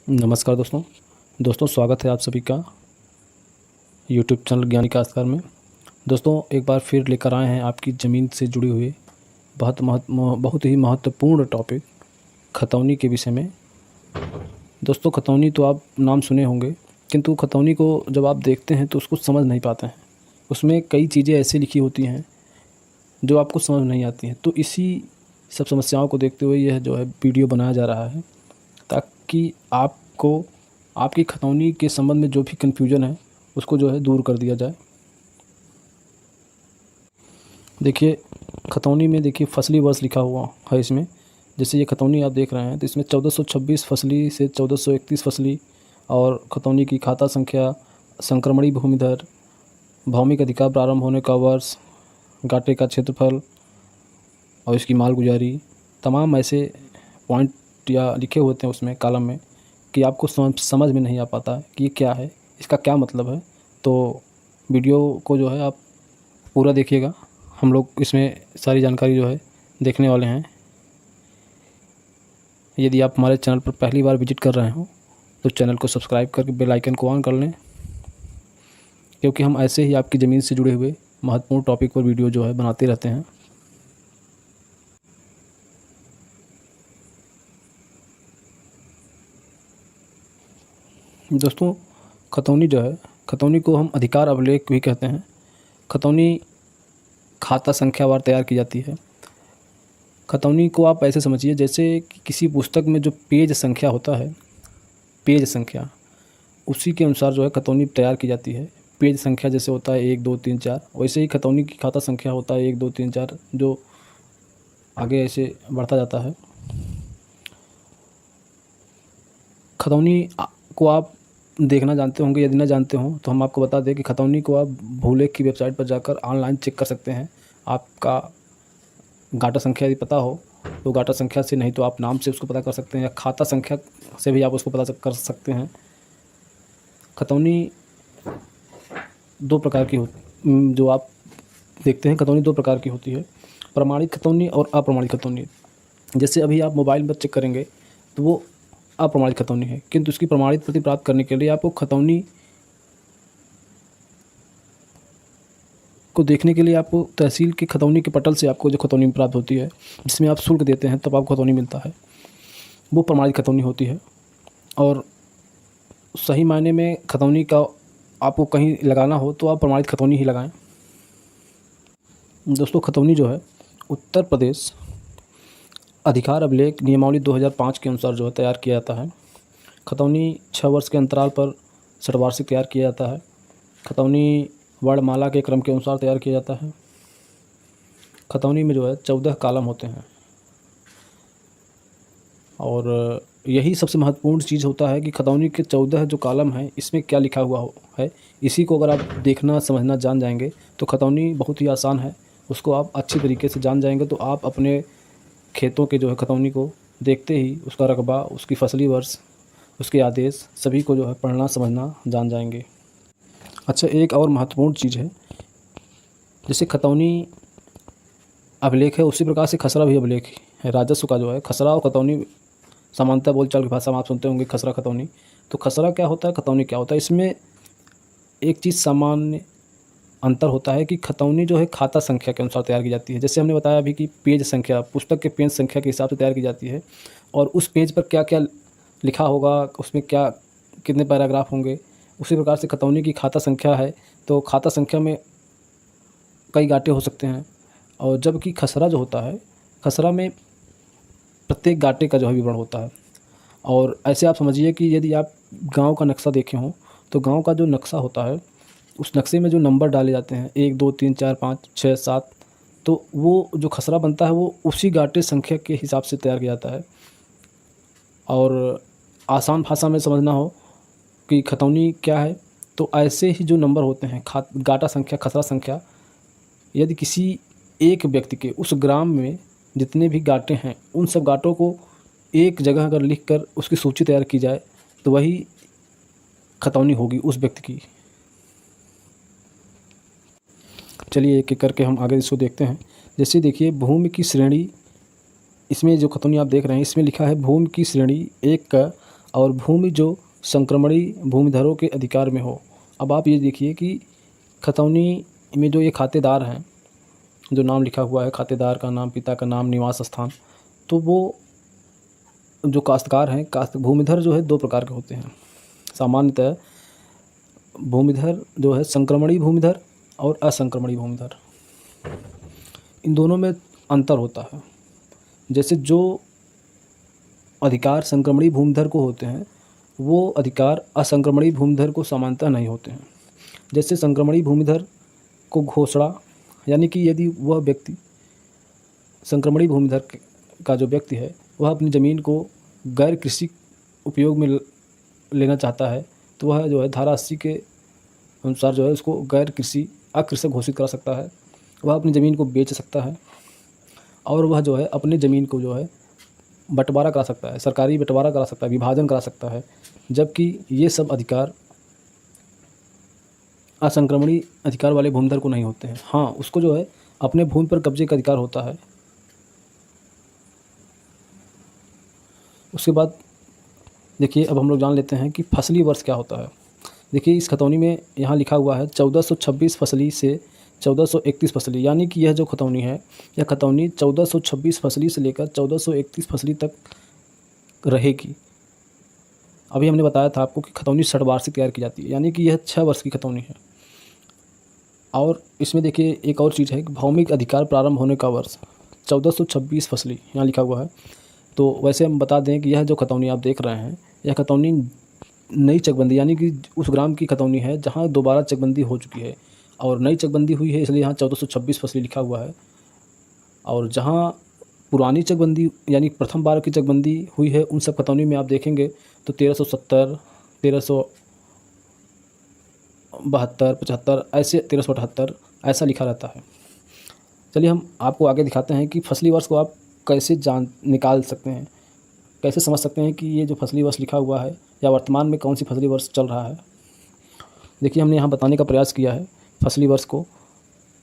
नमस्कार दोस्तों स्वागत है आप सभी का यूट्यूब चैनल ज्ञानी काश्तकार में। दोस्तों एक बार फिर लेकर आए हैं आपकी ज़मीन से जुड़े हुए बहुत ही महत्वपूर्ण टॉपिक खतौनी के विषय में। दोस्तों खतौनी तो आप नाम सुने होंगे, किंतु खतौनी को जब आप देखते हैं तो उसको समझ नहीं पाते हैं। उसमें कई चीज़ें ऐसी लिखी होती हैं जो आपको समझ नहीं आती हैं। तो इसी सब समस्याओं को देखते हुए यह जो है वीडियो बनाया जा रहा है, ताकि आपको आपकी खतौनी के संबंध में जो भी कन्फ्यूजन है उसको जो है दूर कर दिया जाए। देखिए खतौनी में देखिए फसली वर्ष लिखा हुआ है इसमें। जैसे ये खतौनी आप देख रहे हैं तो इसमें 1426 फसली से 1431 फसली, और खतौनी की खाता संख्या, संक्रमणी भूमिधर, भौमिक अधिकार प्रारंभ होने का वर्ष, गाटे का क्षेत्रफल और इसकी मालगुजारी, तमाम ऐसे पॉइंट या लिखे होते हैं उसमें कॉलम में कि आपको समझ में नहीं आ पाता है कि ये क्या है, इसका क्या मतलब है। तो वीडियो को जो है आप पूरा देखिएगा। हम लोग इसमें सारी जानकारी जो है देखने वाले हैं। यदि आप हमारे चैनल पर पहली बार विजिट कर रहे हो तो चैनल को सब्सक्राइब करके बेल आइकन को ऑन कर लें, क्योंकि हम ऐसे ही आपकी ज़मीन से जुड़े हुए महत्वपूर्ण टॉपिक पर वीडियो जो है बनाते रहते हैं। दोस्तों खतौनी जो है, खतौनी को हम अधिकार अभिलेख भी कहते हैं। खतौनी खाता संख्यावार तैयार की जाती है। खतौनी को आप ऐसे समझिए जैसे कि किसी पुस्तक में जो पेज संख्या होता है, पेज संख्या, उसी के अनुसार जो है खतौनी तैयार की जाती है। पेज संख्या जैसे होता है 1 2 3 4, वैसे ही खतौनी की खाता संख्या होता है 1 2 3 4, जो आगे ऐसे बढ़ता जाता है। खतौनी को आप देखना जानते होंगे, यदि ना जानते हो तो हम आपको बता दें कि खतौनी को आप भूलेख की वेबसाइट पर जाकर ऑनलाइन चेक कर सकते हैं। आपका गाटा संख्या यदि पता हो तो गाटा संख्या से, नहीं तो आप नाम से उसको पता कर सकते हैं, या खाता संख्या से भी आप उसको पता कर सकते हैं। खतौनी दो प्रकार की जो आप देखते हैं, खतौनी दो प्रकार की होती है, प्रमाणित खतौनी और अप्रमाणित खतौनी। जैसे अभी आप मोबाइल पर चेक करेंगे तो वो अप्रमाणित खतौनी है, किंतु उसकी प्रमाणित प्रति प्राप्त करने के लिए आपको खतौनी को देखने के लिए आपको तहसील की खतौनी के पटल से आपको जो खतौनी प्राप्त होती है, जिसमें आप शुल्क देते हैं तब आपको खतौनी मिलता है, वो प्रमाणित खतौनी होती है। और सही मायने में खतौनी का आपको कहीं लगाना हो तो आप प्रमाणित खतौनी ही लगाएं। दोस्तों खतौनी जो है उत्तर प्रदेश अधिकार अभिलेख नियमावली 2005 के अनुसार जो है तैयार किया जाता है। खतौनी 6 वर्ष के अंतराल पर षटवार्षिक तैयार किया जाता है। खतौनी वर्णमाला के क्रम के अनुसार तैयार किया जाता है। खतौनी में जो है 14 कॉलम होते हैं, और यही सबसे महत्वपूर्ण चीज़ होता है कि खतौनी के 14 जो कॉलम हैं इसमें क्या लिखा हुआ है। इसी को अगर आप देखना समझना जान जाएंगे तो खतौनी बहुत ही आसान है, उसको आप अच्छी तरीके से जान जाएंगे तो आप अपने खेतों के जो है खतौनी को देखते ही उसका रकबा, उसकी फसली वर्ष, उसके आदेश सभी को जो है पढ़ना समझना जान जाएंगे। अच्छा, एक और महत्वपूर्ण चीज़ है, जैसे खतौनी अभिलेख है उसी प्रकार से खसरा भी अभिलेख है। राजस्व का जो है खसरा और खतौनी समानता बोलचाल की भाषा में आप सुनते होंगे खसरा खतौनी। तो खसरा क्या होता है, खतौनी क्या होता है, इसमें एक चीज़ सामान्य अंतर होता है कि खतौनी जो है खाता संख्या के अनुसार तैयार की जाती है। जैसे हमने बताया अभी कि पेज संख्या पुस्तक के पेज संख्या के हिसाब से तैयार की जाती है, और उस पेज पर क्या क्या लिखा होगा, उसमें क्या कितने पैराग्राफ होंगे, उसी प्रकार से खतौनी की खाता संख्या है तो खाता संख्या में कई गाटे हो सकते हैं। और जबकि खसरा जो होता है, खसरा में प्रत्येक गाटे का जो है विवरण होता है। और ऐसे आप समझिए कि यदि आप गांव का नक्शा देखे हों तो गांव का जो नक्शा होता है उस नक्शे में जो नंबर डाले जाते हैं 1 2 3 4 5 6 7, तो वो जो खसरा बनता है वो उसी गाटे संख्या के हिसाब से तैयार किया जाता है। और आसान भाषा में समझना हो कि खतौनी क्या है, तो ऐसे ही जो नंबर होते हैं गाटा संख्या, खसरा संख्या, यदि किसी एक व्यक्ति के उस ग्राम में जितने भी गाटे हैं उन सब गाटों को एक जगह अगर लिख कर उसकी सूची तैयार की जाए तो वही खतौनी होगी उस व्यक्ति की। चलिए एक एक करके हम आगे इसको देखते हैं। जैसे देखिए भूमि की श्रेणी, इसमें जो खतौनी आप देख रहे हैं इसमें लिखा है भूमि की श्रेणी 1 का और भूमि जो संक्रमणी भूमिधरों के अधिकार में हो। अब आप ये देखिए कि खतौनी में जो ये खातेदार हैं, जो नाम लिखा हुआ है, खातेदार का नाम, पिता का नाम, निवास स्थान, तो वो जो काश्तकार हैं, भूमिधर जो है 2 प्रकार के होते हैं। सामान्यतः भूमिधर जो है संक्रमणी भूमिधर और असंक्रमणी भूमिधर, इन दोनों में अंतर होता है। जैसे जो अधिकार संक्रमणी भूमिधर को होते हैं, वो अधिकार असंक्रमणी भूमिधर को सामान्यतः नहीं होते हैं। जैसे संक्रमणी भूमिधर को घोषणा, यानी कि यदि वह व्यक्ति संक्रमणी भूमिधर का जो व्यक्ति है वह अपनी ज़मीन को गैर कृषि उपयोग में लेना चाहता है, तो वह जो है धारा 80 के अनुसार जो है उसको गैर कृषि अकृषक घोषित करा सकता है। वह अपनी ज़मीन को बेच सकता है और वह जो है अपनी ज़मीन को जो है बंटवारा करा सकता है, सरकारी बंटवारा करा सकता है, विभाजन करा सकता है। जबकि ये सब अधिकार असंक्रमणी अधिकार वाले भूमिधर को नहीं होते हैं। हाँ, उसको जो है अपने भूमि पर कब्जे का अधिकार होता है। उसके बाद देखिए, अब हम लोग जान लेते हैं कि फसली वर्ष क्या होता है। देखिए, इस खतौनी में यहाँ लिखा हुआ है 1426 फसली से 1431 फसली, यानी कि यह जो खतौनी है, यह खतौनी 1426 फसली से लेकर 1431 फसली तक रहेगी। अभी हमने बताया था आपको कि खतौनी षटवार्षिक तैयार की जाती है, यानी कि यह 6 वर्ष की खतौनी है। और इसमें देखिए एक और चीज़ है कि भौमिक अधिकार प्रारंभ होने का वर्ष 1426 फसली यहाँ लिखा हुआ है। तो वैसे हम बता दें कि यह जो खतौनी आप देख रहे हैं, यह खतौनी नई चकबंदी, यानी कि उस ग्राम की खतौनी है जहाँ दोबारा चकबंदी हो चुकी है और नई चकबंदी हुई है, इसलिए यहाँ 1426 फसली लिखा हुआ है। और जहाँ पुरानी चकबंदी यानी प्रथम बार की चकबंदी हुई है, उन सब खतौनी में आप देखेंगे तो 1370, 1372, 75 ऐसे 1378 ऐसा लिखा रहता है। चलिए हम आपको आगे दिखाते हैं कि फसली वर्ष को आप कैसे निकाल सकते हैं, कैसे समझ सकते हैं कि ये जो फसली वर्ष लिखा हुआ है या वर्तमान में कौन सी फसली वर्ष चल रहा है। देखिए, हमने यहाँ बताने का प्रयास किया है फसली वर्ष को।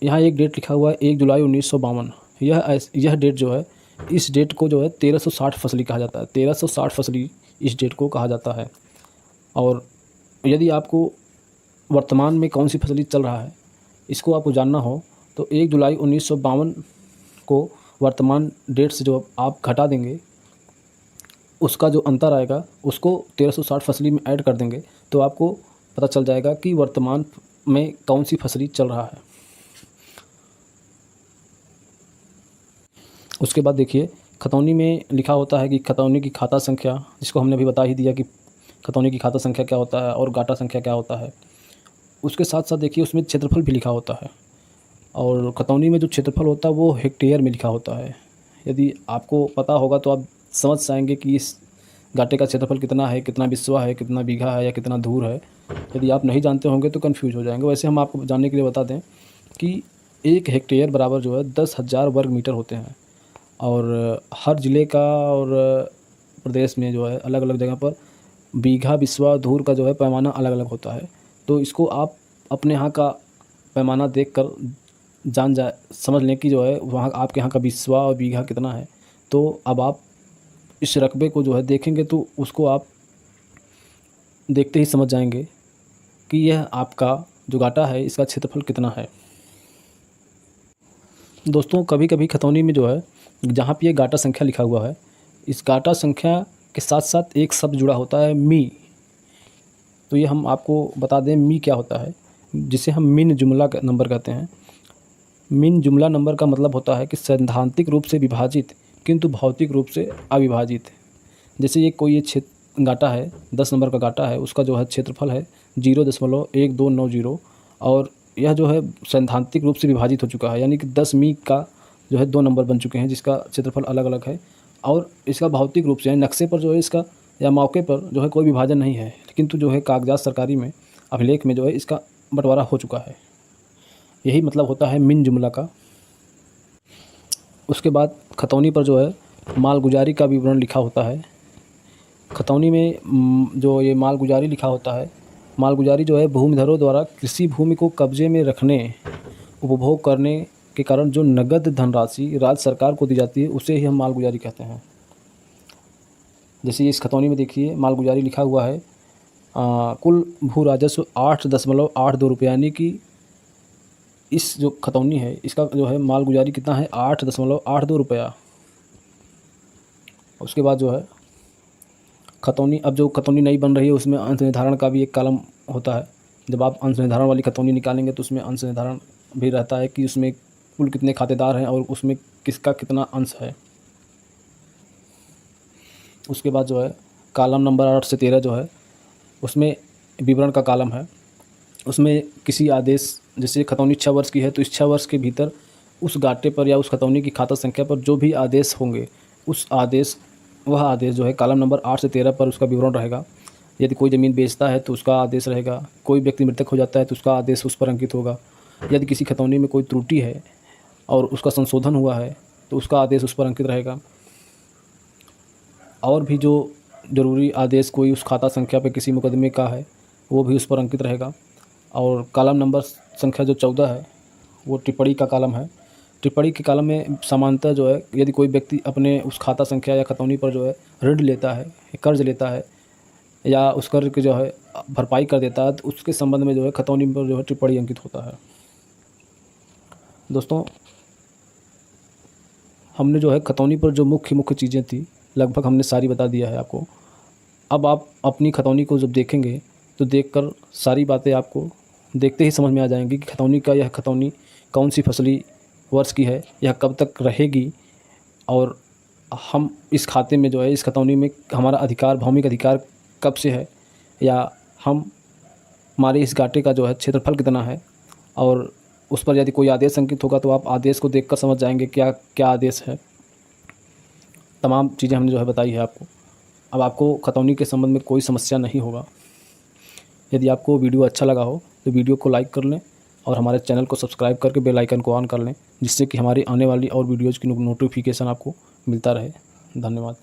यहाँ एक डेट लिखा हुआ है 1 जुलाई 1952। यह डेट जो है, इस डेट को जो है 1360 फसली कहा जाता है। 1360 फसली इस डेट को कहा जाता है। और यदि आपको वर्तमान में कौन सी फसली चल रहा है इसको आपको जानना हो तो 1 जुलाई 1952 को वर्तमान डेट से जो आप घटा देंगे, उसका जो अंतर आएगा उसको 1360 फसली में ऐड कर देंगे, तो आपको पता चल जाएगा कि वर्तमान में कौन सी फसली चल रहा है। उसके बाद देखिए, खतौनी में लिखा होता है कि खतौनी की खाता संख्या, जिसको हमने अभी बता ही दिया कि खतौनी की खाता संख्या क्या होता है और गाटा संख्या क्या होता है। उसके साथ साथ देखिए उसमें क्षेत्रफल भी लिखा होता है, और खतौनी में जो क्षेत्रफल होता है वो हेक्टेयर में लिखा होता है। यदि आपको पता होगा तो आप समझ जाएंगे कि इस गाटे का क्षेत्रफल कितना है, कितना बिस्वा है, कितना बीघा है या कितना धूर है। यदि आप नहीं जानते होंगे तो कन्फ्यूज हो जाएंगे। वैसे हम आपको जानने के लिए बता दें कि 1 हेक्टेयर बराबर जो है 10,000 वर्ग मीटर होते हैं। और हर ज़िले का और प्रदेश में जो है अलग अलग जगह पर बीघा, बिस्वा, धूर का जो है पैमाना अलग अलग होता है। तो इसको आप अपने यहाँ का पैमाना देखकर समझ लें कि जो है वहाँ आपके यहाँ का बिस्वा और बीघा कितना है। तो अब आप इस रकबे को जो है देखेंगे तो उसको आप देखते ही समझ जाएंगे कि यह आपका जो गाटा है इसका क्षेत्रफल कितना है। दोस्तों, कभी कभी खतौनी में जो है जहाँ पे ये गाटा संख्या लिखा हुआ है, इस गाटा संख्या के साथ साथ एक शब्द जुड़ा होता है मी। तो ये हम आपको बता दें मी क्या होता है, जिसे हम मिन जुमला नंबर कहते हैं। मिन जुमला नंबर का मतलब होता है कि सैद्धांतिक रूप से विभाजित किंतु भौतिक रूप से अविभाजित। जैसे ये कोई क्षेत्र गाटा है, 10 नंबर का गाटा है, उसका जो है क्षेत्रफल है 0.1290 और यह जो है सैद्धांतिक रूप से विभाजित हो चुका है, यानी कि 10 मी का जो है 2 नंबर बन चुके हैं जिसका क्षेत्रफल अलग अलग है। और इसका भौतिक रूप से नक्शे पर जो है इसका या मौके पर जो है कोई विभाजन नहीं है, किंतु जो है कागजात सरकारी में अभिलेख में जो है इसका बंटवारा हो चुका है। यही मतलब होता है मिन जुमला का। उसके बाद खतौनी पर जो है मालगुजारी का विवरण लिखा होता है। खतौनी में जो ये मालगुजारी लिखा होता है, मालगुजारी जो है भूमिधरों द्वारा कृषि भूमि को कब्जे में रखने, उपभोग करने के कारण जो नगद धनराशि राज्य सरकार को दी जाती है उसे ही हम मालगुजारी कहते हैं। जैसे इस खतौनी में देखिए मालगुजारी लिखा हुआ है, कुल भू राजस्व 8.82 रुपये, यानी कि इस जो खतौनी है इसका जो है मालगुजारी कितना है 8.82 रुपया। उसके बाद जो है खतौनी, अब जो खतौनी नई बन रही है उसमें अंश निर्धारण का भी एक कॉलम होता है। जब आप अंश निर्धारण वाली खतौनी निकालेंगे तो उसमें अंश निर्धारण भी रहता है कि उसमें कुल कितने खातेदार हैं और उसमें किसका कितना अंश है। उसके बाद जो है कॉलम नंबर 8 से 13 जो है उसमें विवरण का कॉलम है। उसमें किसी आदेश, जैसे खतौनी 6 वर्ष की है तो इस 6 वर्ष के भीतर उस घाटे पर या उस खतौनी की खाता संख्या पर जो भी आदेश होंगे वह आदेश जो है कॉलम नंबर 8 से 13 पर उसका विवरण रहेगा। यदि कोई ज़मीन बेचता है तो उसका आदेश रहेगा, कोई व्यक्ति मृतक हो जाता है तो उसका आदेश उस पर अंकित होगा। यदि किसी खतौनी में कोई त्रुटि है और उसका संशोधन हुआ है तो उसका आदेश उस पर अंकित रहेगा। और भी जो ज़रूरी आदेश कोई उस खाता संख्या पे किसी मुकदमे का है वो भी उस पर अंकित रहेगा। और कॉलम नंबर संख्या जो 14 है वो टिप्पणी का कॉलम है। टिप्पणी के कॉलम में सामान्यतः जो है यदि कोई व्यक्ति अपने उस खाता संख्या या खतौनी पर जो है ऋण लेता है, कर्ज लेता है या उस कर्ज की जो है भरपाई कर देता है तो उसके संबंध में जो है खतौनी पर जो है टिप्पणी अंकित होता है। दोस्तों, हमने जो है खतौनी पर जो मुख्य चीज़ें थी लगभग हमने सारी बता दिया है आपको। अब आप अपनी खतौनी को जब देखेंगे तो देखकर सारी बातें आपको देखते ही समझ में आ जाएंगी कि खतौनी का यह खतौनी कौन सी फसली वर्ष की है, यह कब तक रहेगी और हम इस खाते में जो है इस खतौनी में हमारा अधिकार, भौमिक अधिकार कब से है, या हमारे इस घाटे का जो है क्षेत्रफल कितना है। और उस पर यदि कोई आदेश अंकित होगा तो आप आदेश को देखकर समझ जाएंगे क्या क्या आदेश है। तमाम चीज़ें हमने जो है बताई है आपको। अब आपको खतौनी के संबंध में कोई समस्या नहीं होगा। यदि आपको वीडियो अच्छा लगा हो तो वीडियो को लाइक कर लें और हमारे चैनल को सब्सक्राइब करके बेल आइकन को ऑन कर लें, जिससे कि हमारी आने वाली और वीडियोज़ की नोटिफिकेशन आपको मिलता रहे। धन्यवाद।